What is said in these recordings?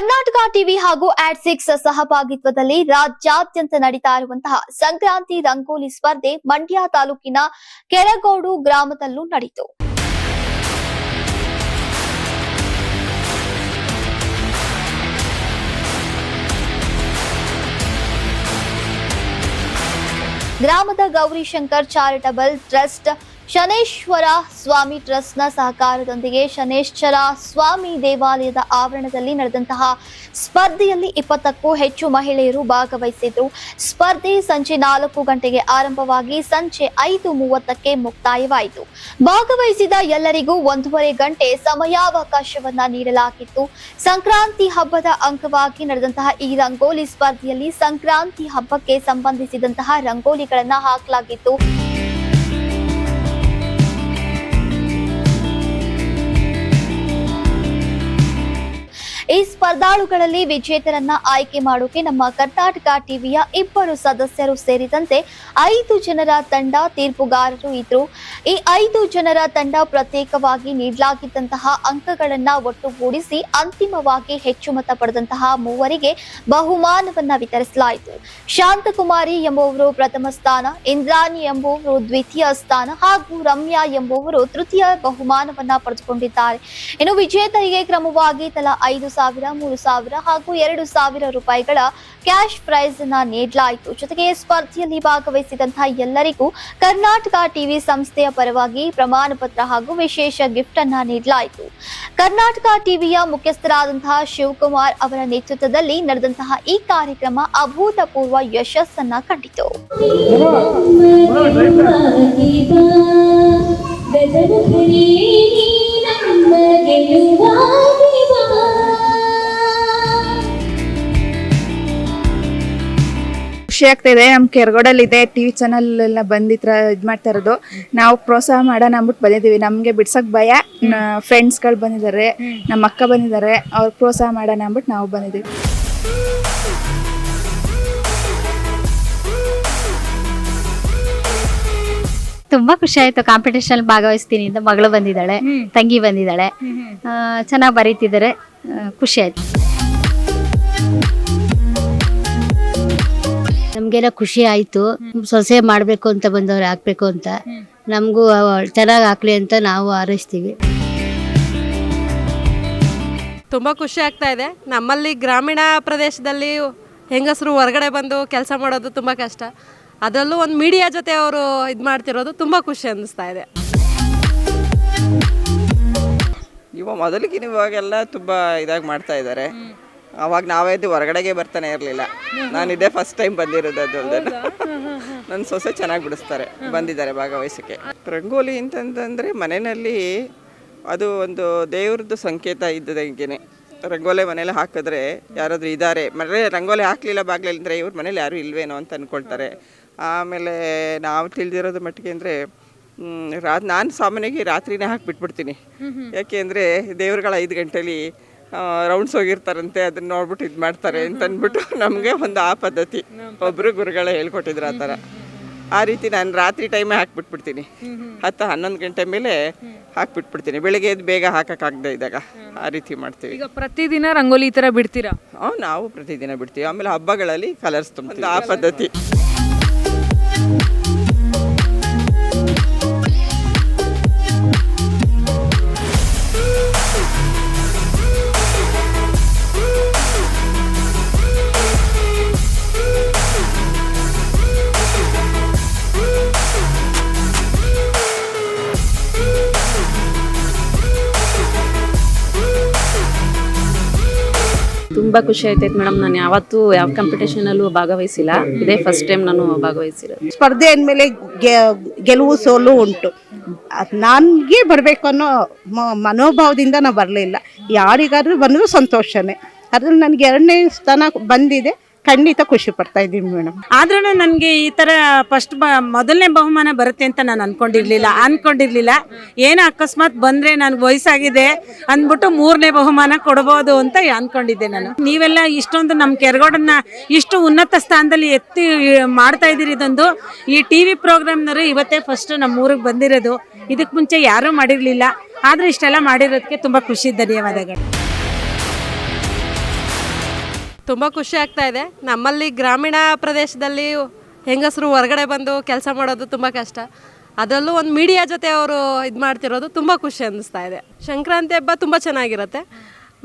Karnataka TV ಹಾಗೂ ಆಡ್6 ಸಹಭಾಗಿತ್ವದಲ್ಲಿ ರಾಜ್ಯಾದ್ಯಂತ ನಡೀತಾ ಇರುವಂತಹ ಸಂಕ್ರಾಂತಿ ರಂಗೋಲಿ ಸ್ಪರ್ಧೆ ಮಂಡ್ಯ ತಾಲೂಕಿನ ಕೆರಗೋಡು ಗ್ರಾಮದಲ್ಲೂ ನಡೆಯಿತು. ಗ್ರಾಮದ ಗೌರಿಶಂಕರ್ ಚಾರಿಟಬಲ್ ಟ್ರಸ್ಟ್, ಶನೇಶ್ವರ ಸ್ವಾಮಿ ಟ್ರಸ್ಟ್ನ ಸಹಕಾರದೊಂದಿಗೆ ಶನೇಶ್ವರ ಸ್ವಾಮಿ ದೇವಾಲಯದ ಆವರಣದಲ್ಲಿ ನಡೆದಂತಹ ಸ್ಪರ್ಧೆಯಲ್ಲಿ 20ಕ್ಕೂ ಹೆಚ್ಚು ಮಹಿಳೆಯರು ಭಾಗವಹಿಸಿದ್ರು. ಸ್ಪರ್ಧೆ ಸಂಜೆ 4 ಗಂಟೆಗೆ ಆರಂಭವಾಗಿ ಸಂಜೆ 5:30ಕ್ಕೆ ಮುಕ್ತಾಯವಾಯಿತು. ಭಾಗವಹಿಸಿದ ಎಲ್ಲರಿಗೂ 1.5 ಗಂಟೆ ಸಮಯಾವಕಾಶವನ್ನ ನೀಡಲಾಗಿತ್ತು. ಸಂಕ್ರಾಂತಿ ಹಬ್ಬದ ಅಂಗವಾಗಿ ನಡೆದಂತಹ ಈ ರಂಗೋಲಿ ಸ್ಪರ್ಧೆಯಲ್ಲಿ ಸಂಕ್ರಾಂತಿ ಹಬ್ಬಕ್ಕೆ ಸಂಬಂಧಿಸಿದಂತಹ ರಂಗೋಲಿಗಳನ್ನ ಹಾಕಲಾಗಿತ್ತು. ಈ ಸ್ಪರ್ಧಾಳುಗಳಲ್ಲಿ ವಿಜೇತರನ್ನ ಆಯ್ಕೆ ಮಾಡೋಕೆ ನಮ್ಮ ಕರ್ನಾಟಕ ಟಿವಿಯ 2 ಸದಸ್ಯರು ಸೇರಿದಂತೆ 5 ಜನರ ತಂಡ ತೀರ್ಪುಗಾರರು ಇದ್ರು. ಈ 5 ಜನರ ತಂಡ ಪ್ರತ್ಯೇಕವಾಗಿ ನೀಡಲಾಗಿದ್ದಂತಹ ಅಂಕಗಳನ್ನ ಒಟ್ಟುಗೂಡಿಸಿ ಅಂತಿಮವಾಗಿ ಹೆಚ್ಚು ಮತ ಪಡೆದಂತಹ 3 ಬಹುಮಾನವನ್ನ ವಿತರಿಸಲಾಯಿತು. ಶಾಂತಕುಮಾರಿ ಎಂಬುವರು ಪ್ರಥಮ ಸ್ಥಾನ, ಇಂದ್ರಾಣಿ ಎಂಬುವರು ದ್ವಿತೀಯ ಸ್ಥಾನ ಹಾಗೂ ರಮ್ಯಾ ಎಂಬುವರು ತೃತೀಯ ಬಹುಮಾನವನ್ನ ಪಡೆದುಕೊಂಡಿದ್ದಾರೆ. ಇನ್ನು ವಿಜೇತರಿಗೆ ಕ್ರಮವಾಗಿ ತಲಾ 5,000, 3,000 ಹಾಗೂ 2,000 ರೂಪಾಯಿಗಳ ಕ್ಯಾಶ್ ಪ್ರೈಸ್ ಅನ್ನ ನೀಡಲಾಯಿತು. ಜೊತೆಗೆ ಸ್ಪರ್ಧೆಯಲ್ಲಿ ಭಾಗವಹಿಸಿದಂತಹ ಎಲ್ಲರಿಗೂ ಕರ್ನಾಟಕ ಟಿವಿ ಸಂಸ್ಥೆಯ ಪರವಾಗಿ ಪ್ರಮಾಣ ಪತ್ರ ಹಾಗೂ ವಿಶೇಷ ಗಿಫ್ಟ್ ಅನ್ನ ನೀಡಲಾಯಿತು. ಕರ್ನಾಟಕ ಟಿವಿಯ ಮುಖ್ಯಸ್ಥರಾದಂತಹ ಶಿವಕುಮಾರ್ ಅವರ ನೇತೃತ್ವದಲ್ಲಿ ನಡೆದಂತಹ ಈ ಕಾರ್ಯಕ್ರಮ ಅಭೂತಪೂರ್ವ ಯಶಸ್ಸನ್ನ ಕಂಡಿತು. ಖುಷಿ ಆಗ್ತಾ ಇದೆ. ನಮ್ಮ ಕೆರಗೋಡಲ್ಲಿ ಇದೆ ಟಿವಿ ಚಾನಲ್ ಎಲ್ಲ ಬಂದಿತ್ರ ಇದು ಮಾಡ್ತಾ ಇರೋದು. ನಾವು ಪ್ರೋತ್ಸಾಹ ಮಾಡೋಣ ಅಂದ್ಬಿಟ್ಟು ಬಂದಿದ್ದೀವಿ. ನಮಗೆ ಬಿಡ್ಸಕ್ ಭಯ. ಫ್ರೆಂಡ್ಸ್ಗಳು ಬಂದಿದ್ದಾರೆ, ನಮ್ಮ ಅಕ್ಕ ಬಂದಿದ್ದಾರೆ, ಅವ್ರಿಗೆ ಪ್ರೋತ್ಸಾಹ ಮಾಡೋಣ ಅಂದ್ಬಿಟ್ಟು ನಾವು ಬಂದಿದ್ದೀವಿ. ತುಂಬಾ ಖುಷಿ ಆಯ್ತು. ಕಾಂಪಿಟೇಷನ್ ಭಾಗವಹಿಸ್ತೀನಿ ಅಂತ ಮಗಳು ಬಂದಿದ್ದಾಳೆ, ತಂಗಿ ಬಂದಿದ್ದಾಳೆ, ಚೆನ್ನಾಗಿ ಬರೀತಿದ್ದಾರೆ. ಖುಷಿ ಆಯ್ತು. ನಮ್ಗೆಲ್ಲ ಖುಷಿ ಆಯ್ತು. ಸೊಸೆ ಮಾಡ್ಬೇಕು ಅಂತ ಬಂದವ್ರು ಹಾಕ್ಬೇಕು ಅಂತ, ನಮಗೂ ಚೆನ್ನಾಗಿ ಹಾಕ್ಲಿ ಅಂತ ನಾವು ಹಾರೈಸ್ತೀವಿ. ತುಂಬ ಖುಷಿ ಆಗ್ತಾ ಇದೆ. ನಮ್ಮಲ್ಲಿ ಗ್ರಾಮೀಣ ಪ್ರದೇಶದಲ್ಲಿ ಹೆಂಗಸರು ಹೊರಗಡೆ ಬಂದು ಕೆಲಸ ಮಾಡೋದು ತುಂಬ ಕಷ್ಟ. ಅದರಲ್ಲೂ ಒಂದು ಮೀಡಿಯಾ ಜೊತೆ ಅವರು ಇದು ಮಾಡ್ತಿರೋದು ತುಂಬ ಖುಷಿ ಅನ್ನಿಸ್ತಾ ಇದೆ. ಮೊದಲಿಗಿನ ಇವಾಗೆಲ್ಲ ತುಂಬ ಇದಾಗಿ ಮಾಡ್ತಾ ಇದ್ದಾರೆ. ಅವಾಗ ನಾವೇದು ಹೊರಗಡೆಗೆ ಬರ್ತಾನೆ ಇರಲಿಲ್ಲ. ನಾನಿದೆ ಫಸ್ಟ್ ಟೈಮ್ ಬಂದಿರೋದು. ಅದೊಂದು ನನ್ನ ಸೊಸೆ ಚೆನ್ನಾಗಿ ಬಿಡಿಸ್ತಾರೆ, ಬಂದಿದ್ದಾರೆ ಭಾಗವಹಿಸೋಕ್ಕೆ. ರಂಗೋಲಿ ಅಂತಂದರೆ ಮನೆಯಲ್ಲಿ ಅದು ಒಂದು ದೇವ್ರದ್ದು ಸಂಕೇತ ಇದ್ದದಂಗೆ. ರಂಗೋಲಿ ಮನೇಲಿ ಹಾಕಿದ್ರೆ ಯಾರಾದರೂ ಇದ್ದಾರೆ, ಮನೆ ರಂಗೋಲಿ ಹಾಕಲಿಲ್ಲ ಬಾಗಿಲಲ್ಲಿ ಅಂದರೆ ಇವ್ರ ಮನೇಲಿ ಯಾರೂ ಇಲ್ವೇನೋ ಅಂತ ಅಂದ್ಕೊಳ್ತಾರೆ. ಆಮೇಲೆ ನಾವು ತಿಳಿದಿರೋದು ಮಟ್ಟಿಗೆ ಅಂದರೆ ನಾನು ಸಾಮಾನ್ಯವಾಗಿ ರಾತ್ರಿನೇ ಹಾಕಿಬಿಟ್ಬಿಡ್ತೀನಿ. ಯಾಕೆ ಅಂದರೆ ದೇವ್ರುಗಳ 5 ಗಂಟೆಲಿ ರೌಂಡ್ಸ್ ಹೋಗಿರ್ತಾರಂತೆ, ಅದನ್ನ ನೋಡ್ಬಿಟ್ಟು ಇದು ಮಾಡ್ತಾರೆ ಅಂತ ಅಂದ್ಬಿಟ್ಟು ನಮಗೆ ಒಂದು ಆ ಪದ್ಧತಿ ಒಬ್ಬರು ಗುರುಗಳೇ ಹೇಳ್ಕೊಟ್ಟಿದ್ರು. ಆ ಥರ ಆ ರೀತಿ ನಾನು ರಾತ್ರಿ ಟೈಮೇ ಹಾಕ್ಬಿಟ್ಬಿಡ್ತೀನಿ. 10-11 ಗಂಟೆ ಮೇಲೆ ಹಾಕ್ಬಿಟ್ಬಿಡ್ತೀನಿ. ಬೆಳಿಗ್ಗೆ ಎದ್ದು ಬೇಗ ಹಾಕೋಕ್ಕಾಗದೇ ಇದ್ದಾಗ ಆ ರೀತಿ ಮಾಡ್ತೀವಿ. ಈಗ ಪ್ರತಿದಿನ ರಂಗೋಲಿ ಈ ಥರ ಬಿಡ್ತೀರಾ? ನಾವು ಪ್ರತಿದಿನ ಬಿಡ್ತೀವಿ. ಆಮೇಲೆ ಹಬ್ಬಗಳಲ್ಲಿ ಕಲರ್ಸ್ ತುಂಬ್ತೀವಿ. ಆ ಪದ್ಧತಿ. ತುಂಬ ಖುಷಿ ಆಯ್ತೈತೆ ಮೇಡಮ್. ನಾನು ಯಾವತ್ತೂ ಯಾವ ಕಾಂಪಿಟೇಷನಲ್ಲೂ ಭಾಗವಹಿಸಿಲ್ಲ, ಇದೇ ಫಸ್ಟ್ ಟೈಮ್ ನಾನು ಭಾಗವಹಿಸಿರೋದು. ಸ್ಪರ್ಧೆ ಅಂದಮೇಲೆ ಗೆಲುವು ಸೋಲು ಉಂಟು. ನನಗೆ ಬರಬೇಕು ಅನ್ನೋ ಮನೋಭಾವದಿಂದ ನಾವು ಬರಲಿಲ್ಲ. ಯಾರಿಗಾದ್ರೂ ಬಂದರೂ ಸಂತೋಷನೇ. ಅದ್ರಲ್ಲಿ ನನಗೆ 2ನೇ ಸ್ಥಾನ ಬಂದಿದೆ. ಖಂಡಿತ ಖುಷಿ ಪಡ್ತಾ ಇದ್ದೀನಿ ಮೇಡಮ್. ಆದ್ರೂ ನನಗೆ ಈ ಥರ ಫಸ್ಟ್ ಮೊದಲನೇ ಬಹುಮಾನ ಬರುತ್ತೆ ಅಂತ ನಾನು ಅನ್ಕೊಂಡಿರ್ಲಿಲ್ಲ. ಏನೋ ಅಕಸ್ಮಾತ್ ಬಂದರೆ ನನಗೆ ವಯಸ್ಸಾಗಿದೆ ಅಂದ್ಬಿಟ್ಟು 3ನೇ ಬಹುಮಾನ ಕೊಡ್ಬೋದು ಅಂತ ಅಂದ್ಕೊಂಡಿದ್ದೆ ನಾನು. ನೀವೆಲ್ಲ ಇಷ್ಟೊಂದು ನಮ್ಮ ಕೆರಗೋಡನ್ನ ಇಷ್ಟು ಉನ್ನತ ಸ್ಥಾನದಲ್ಲಿ ಎತ್ತಿ ಮಾಡ್ತಾ ಇದ್ದೀರಿ. ಇದೊಂದು ಈ TV ಪ್ರೋಗ್ರಾಮ್ನವರು ಇವತ್ತೇ ಫಸ್ಟ್ ನಮ್ಮ ಊರಿಗೆ ಬಂದಿರೋದು. ಇದಕ್ಕೆ ಮುಂಚೆ ಯಾರೂ ಮಾಡಿರಲಿಲ್ಲ. ಆದರೆ ಇಷ್ಟೆಲ್ಲ ಮಾಡಿರೋದಕ್ಕೆ ತುಂಬ ಖುಷಿ. ಧನ್ಯವಾದಗಳು. ತುಂಬ ಖುಷಿ ಆಗ್ತಾ ಇದೆ. ನಮ್ಮಲ್ಲಿ ಗ್ರಾಮೀಣ ಪ್ರದೇಶದಲ್ಲಿ ಹೆಂಗಸರು ಹೊರಗಡೆ ಬಂದು ಕೆಲಸ ಮಾಡೋದು ತುಂಬ ಕಷ್ಟ. ಅದರಲ್ಲೂ ಒಂದು ಮೀಡಿಯಾ ಜೊತೆ ಅವರು ಇದು ಮಾಡ್ತಿರೋದು ತುಂಬ ಖುಷಿ ಅನ್ನಿಸ್ತಾ ಇದೆ. ಸಂಕ್ರಾಂತಿ ಹಬ್ಬ ತುಂಬ ಚೆನ್ನಾಗಿರುತ್ತೆ.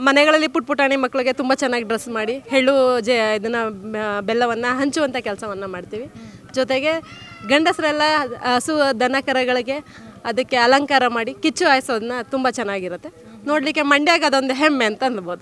ಮನೆಗಳಲ್ಲಿ ಪುಟಾಣಿ ಮಕ್ಕಳಿಗೆ ತುಂಬ ಚೆನ್ನಾಗಿ ಡ್ರೆಸ್ ಮಾಡಿ ಇದನ್ನು ಬೆಲ್ಲವನ್ನು ಹಂಚುವಂಥ ಕೆಲಸವನ್ನು ಮಾಡ್ತೀವಿ. ಜೊತೆಗೆ ಗಂಡಸರೆಲ್ಲ ಹಸು ದನ ಕರುಗಳಿಗೆ ಅದಕ್ಕೆ ಅಲಂಕಾರ ಮಾಡಿ ಕಿಚ್ಚು ಹಾಯಿಸೋದನ್ನ ತುಂಬ ಚೆನ್ನಾಗಿರುತ್ತೆ. ನೋಡಲಿಕ್ಕೆ ಮಂಡ್ಯಗೆ ಅದೊಂದು ಹೆಮ್ಮೆ ಅಂತ ಅನ್ಬೋದು.